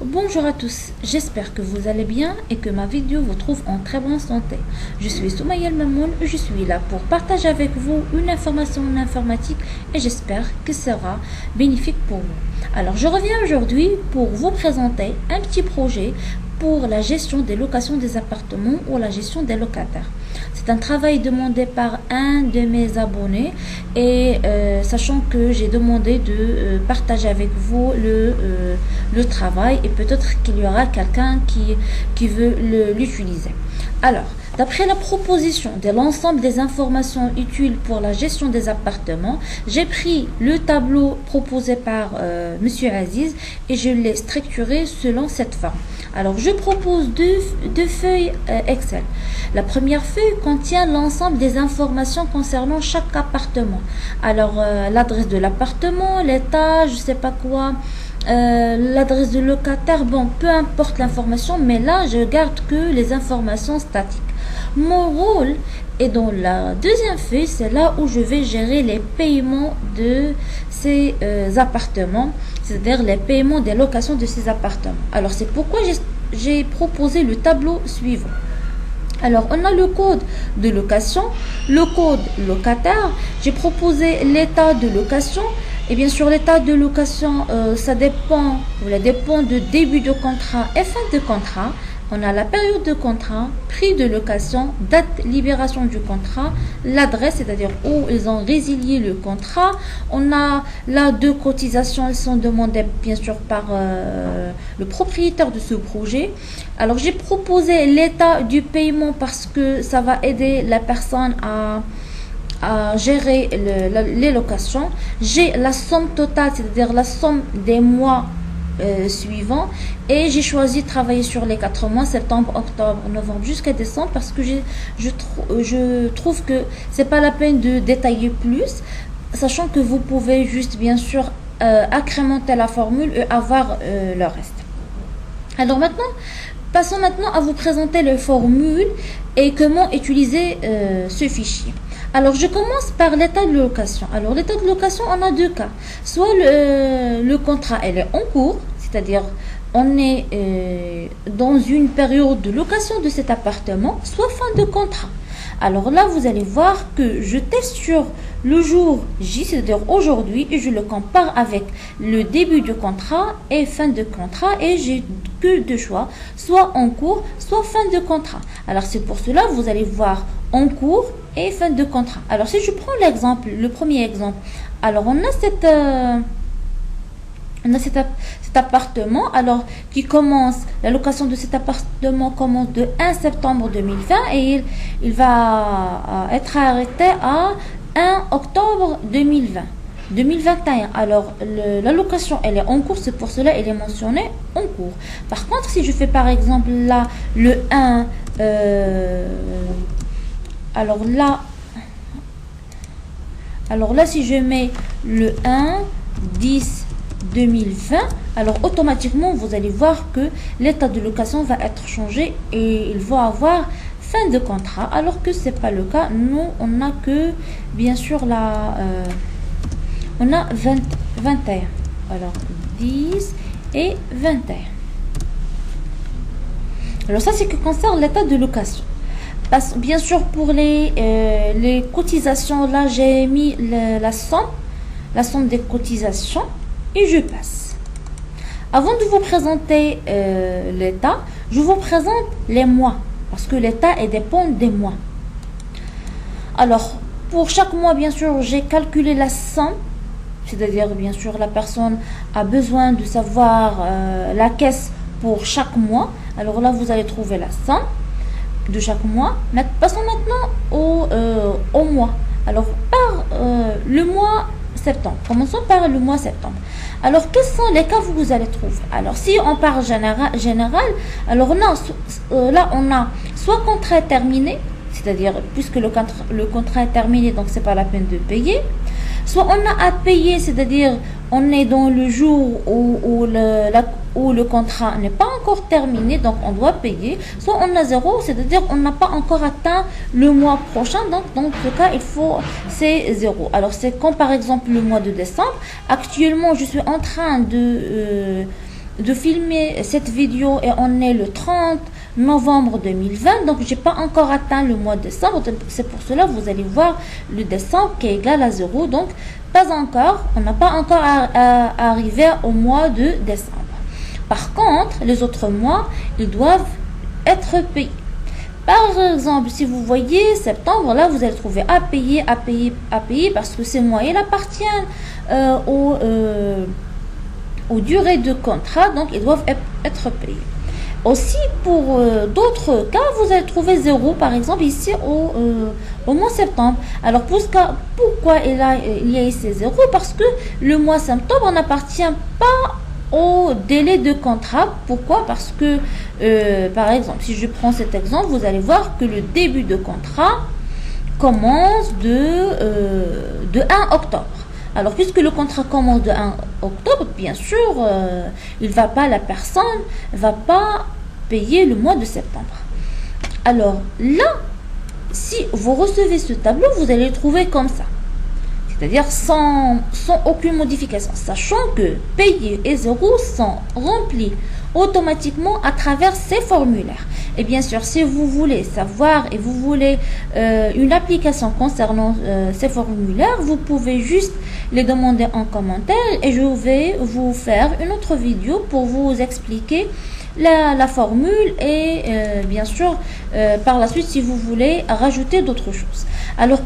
Bonjour à tous, j'espère que vous allez bien et que ma vidéo vous trouve en très bonne santé. Je suis Soumaïa Mamoun et je suis là pour partager avec vous une information en informatique et j'espère que ce sera bénéfique pour vous. Alors je reviens aujourd'hui pour vous présenter un petit projet pour la gestion des locations des appartements ou la gestion des locataires. C'est un travail demandé par un de mes abonnés et sachant que j'ai demandé de partager avec vous le travail et peut-être qu'il y aura quelqu'un qui veut l'utiliser. Alors, d'après la proposition de l'ensemble des informations utiles pour la gestion des appartements, j'ai pris le tableau proposé par Monsieur Aziz et je l'ai structuré selon cette forme. Alors, je propose deux feuilles Excel. La première feuille contient l'ensemble des informations concernant chaque appartement. Alors, l'adresse de l'appartement, l'étage, je sais pas quoi, l'adresse de locataire, bon, peu importe l'information, mais là, je garde que les informations statiques. Mon rôle est dans la deuxième feuille, c'est là où je vais gérer les paiements de ces appartements, c'est-à-dire les paiements des locations de ces appartements. Alors, c'est pourquoi j'ai proposé le tableau suivant. Alors, on a le code de location, le code locataire. J'ai proposé l'état de location. Et bien sûr, l'état de location, ça dépend de début de contrat et fin de contrat. On a la période de contrat, prix de location, date libération du contrat, l'adresse, c'est-à-dire où ils ont résilié le contrat. On a là deux cotisations, elles sont demandées bien sûr par le propriétaire de ce projet. Alors j'ai proposé l'état du paiement parce que ça va aider la personne à gérer les locations. J'ai la somme totale, c'est-à-dire la somme des mois suivants, et j'ai choisi de travailler sur les 4 mois, septembre, octobre, novembre jusqu'à décembre, parce que je trouve que c'est pas la peine de détailler plus, sachant que vous pouvez juste bien sûr incrémenter la formule et avoir le reste. Alors passons maintenant à vous présenter les formules et comment utiliser ce fichier. Alors, je commence par l'état de location. Alors, l'état de location, on a deux cas. Soit le contrat, elle est en cours, c'est-à-dire on est dans une période de location de cet appartement, soit fin de contrat. Alors là, vous allez voir que je teste sur le jour J, c'est-à-dire aujourd'hui, et je le compare avec le début de contrat et fin de contrat, et j'ai que deux choix, soit en cours, soit fin de contrat. Alors c'est pour cela, vous allez voir en cours et fin de contrat. Alors si je prends l'exemple, le premier exemple, alors on a cet appartement, alors qui commence, la location de cet appartement commence de 1 septembre 2020 et il va être arrêté à 1 octobre 2021. Alors, la location, elle est en cours, c'est pour cela elle est mentionnée en cours. Par contre, si je fais par exemple là, le 1, alors là, si je mets le 1, 10, 2020, alors automatiquement vous allez voir que l'état de location va être changé et il va avoir fin de contrat, alors que c'est pas le cas. Nous on a que bien sûr on a 21, alors 10 et 21. Alors ça c'est ce qui concerne l'état de location. Bien sûr pour les cotisations, là j'ai mis la somme des cotisations et je passe. Avant de vous présenter l'état, je vous présente les mois, parce que l'état dépend des mois. Alors, pour chaque mois, bien sûr, j'ai calculé la somme, c'est-à-dire, bien sûr, la personne a besoin de savoir la caisse pour chaque mois. Alors là, vous allez trouver la somme de chaque mois. Mais passons maintenant au mois. Alors, par le mois septembre. Commençons par le mois septembre. Alors, quels sont les cas que vous allez trouver? Alors, si on parle général, alors là, on a soit contrat terminé, c'est-à-dire, puisque le contrat est terminé, donc c'est pas la peine de payer. Soit on a à payer, c'est-à-dire, on est dans le jour où le contrat n'est pas encore terminé, donc on doit payer. Soit on a zéro, c'est-à-dire, on n'a pas encore atteint le mois prochain, donc dans ce cas, c'est zéro. Alors, c'est comme par exemple le mois de décembre. Actuellement, je suis en train de filmer cette vidéo et on est le 30 novembre 2020, donc j'ai pas encore atteint le mois de décembre. C'est pour cela vous allez voir le décembre qui est égal à 0. Donc pas encore, on n'a pas encore arrivé au mois de décembre. Par contre, les autres mois, ils doivent être payés. Par exemple, si vous voyez septembre, là vous allez trouver à payer, à payer, à payer, parce que ces mois il appartient aux durées de contrat, donc ils doivent être payés. Aussi, pour d'autres cas, vous allez trouver 0, par exemple, ici au mois septembre. Alors, pourquoi il y a ici 0? Parce que le mois septembre n'appartient pas au délai de contrat. Pourquoi? Parce que, par exemple, si je prends cet exemple, vous allez voir que le début de contrat commence de 1 octobre. Alors, puisque le contrat commence de 1 octobre, bien sûr, la personne va pas payer le mois de septembre. Alors, là, si vous recevez ce tableau, vous allez le trouver comme ça. C'est-à-dire sans aucune modification, sachant que payer et 0 sont remplis automatiquement à travers ces formulaires. Et bien sûr, si vous voulez savoir et vous voulez une application concernant ces formulaires, vous pouvez juste les demander en commentaire et je vais vous faire une autre vidéo pour vous expliquer la formule et bien sûr par la suite si vous voulez rajouter d'autres choses. Alors,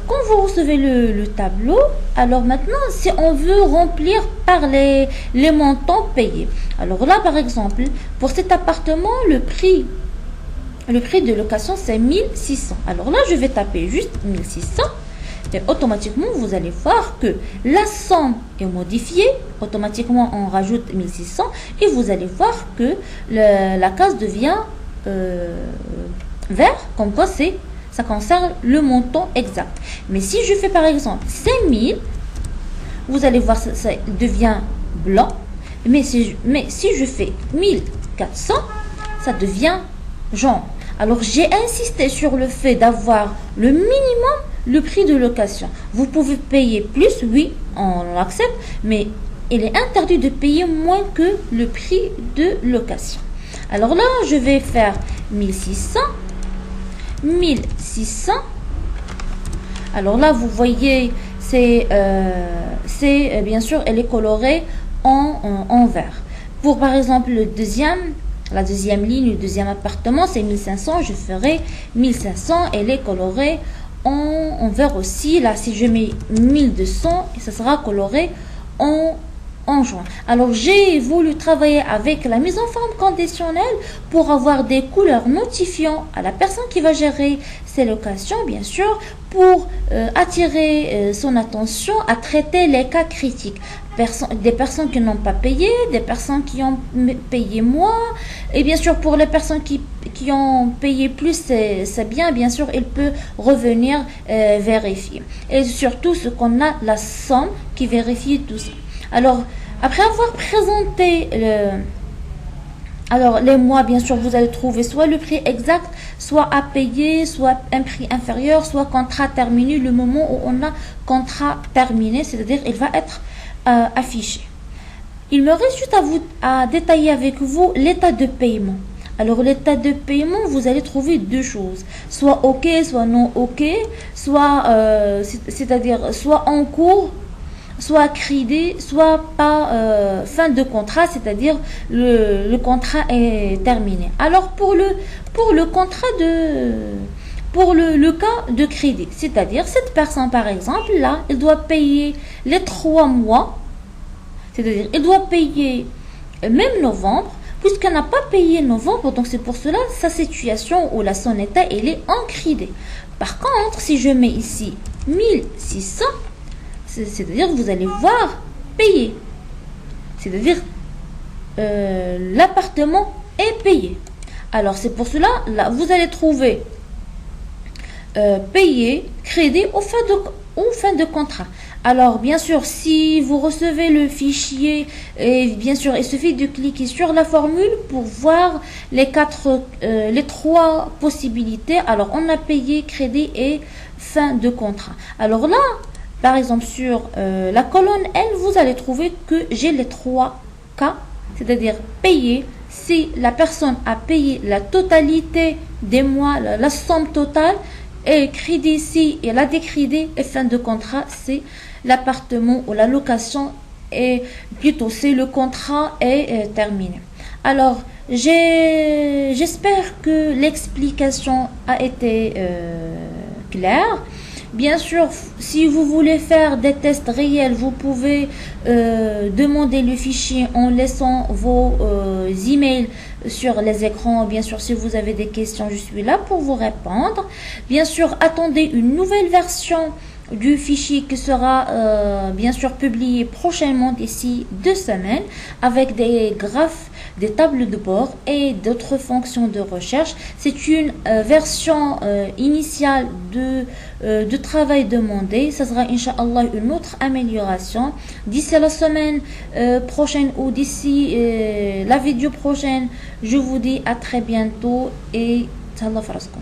quand vous recevez le tableau, alors maintenant, si on veut remplir par les montants payés. Alors là, par exemple, pour cet appartement, le prix de location, c'est 1600. Alors là, je vais taper juste 1600. Et automatiquement, vous allez voir que la somme est modifiée. Automatiquement, on rajoute 1600. Et vous allez voir que la case devient vert, comme quoi ça concerne le montant exact. Mais si je fais par exemple 5000, vous allez voir ça devient blanc. Mais si je fais 1400, ça devient jaune. Alors j'ai insisté sur le fait d'avoir le minimum le prix de location. Vous pouvez payer plus, oui, on l'accepte, mais il est interdit de payer moins que le prix de location. Alors là, je vais faire 1600. 1600. Alors là, vous voyez, c'est bien sûr, elle est colorée en vert. Pour par exemple la deuxième ligne, le deuxième appartement, c'est 1500. Je ferai 1500. Elle est colorée en vert aussi. Là, si je mets 1200, ça sera coloré en jaune. Alors, j'ai voulu travailler avec la mise en forme conditionnelle pour avoir des couleurs notifiant à la personne qui va gérer ces locations, bien sûr, pour attirer son attention à traiter les cas critiques. Des personnes qui n'ont pas payé, des personnes qui ont payé moins, et bien sûr pour les personnes qui ont payé plus, c'est bien sûr, il peut revenir vérifier. Et surtout, ce qu'on a la somme qui vérifie tout ça. Alors, après avoir présenté les mois, bien sûr, vous allez trouver soit le prix exact, soit à payer, soit un prix inférieur, soit contrat terminé, le moment où on a contrat terminé, c'est-à-dire il va être affiché. Il me reste juste à détailler avec vous l'état de paiement. Alors, l'état de paiement, vous allez trouver deux choses. Soit OK, soit non OK, c'est-à-dire soit en cours, soit crédit, soit pas fin de contrat, c'est-à-dire le contrat est terminé. Alors pour le cas de crédit, c'est-à-dire cette personne par exemple là, elle doit payer les 3 mois, c'est-à-dire elle doit payer même novembre, puisqu'elle n'a pas payé novembre, donc c'est pour cela sa situation ou son état elle est en crédit. Par contre, si je mets ici 1600, c'est-à-dire que vous allez voir payer. C'est-à-dire l'appartement est payé. Alors c'est pour cela, là, vous allez trouver payer, crédit ou fin de contrat. Alors bien sûr, si vous recevez le fichier, et bien sûr, il suffit de cliquer sur la formule pour voir les 3 possibilités. Alors on a payé, crédit et fin de contrat. Alors là, par exemple, sur la colonne L, vous allez trouver que j'ai les 3 cas c'est-à-dire payer. Si la personne a payé la totalité des mois, la somme totale, et crédit ici, et la décrédit, et fin de contrat, c'est l'appartement ou la location, et plutôt c'est le contrat est terminé. Alors, j'espère que l'explication a été claire. Bien sûr, si vous voulez faire des tests réels, vous pouvez demander le fichier en laissant vos emails sur les écrans. Bien sûr, si vous avez des questions, je suis là pour vous répondre. Bien sûr, attendez une nouvelle version du fichier qui sera bien sûr publié prochainement d'ici 2 semaines avec des graphes, des tables de bord et d'autres fonctions de recherche. C'est une version initiale de travail demandé. Ça sera Inch'Allah une autre amélioration. D'ici la semaine prochaine ou d'ici la vidéo prochaine, je vous dis à très bientôt et Talla Faraskum.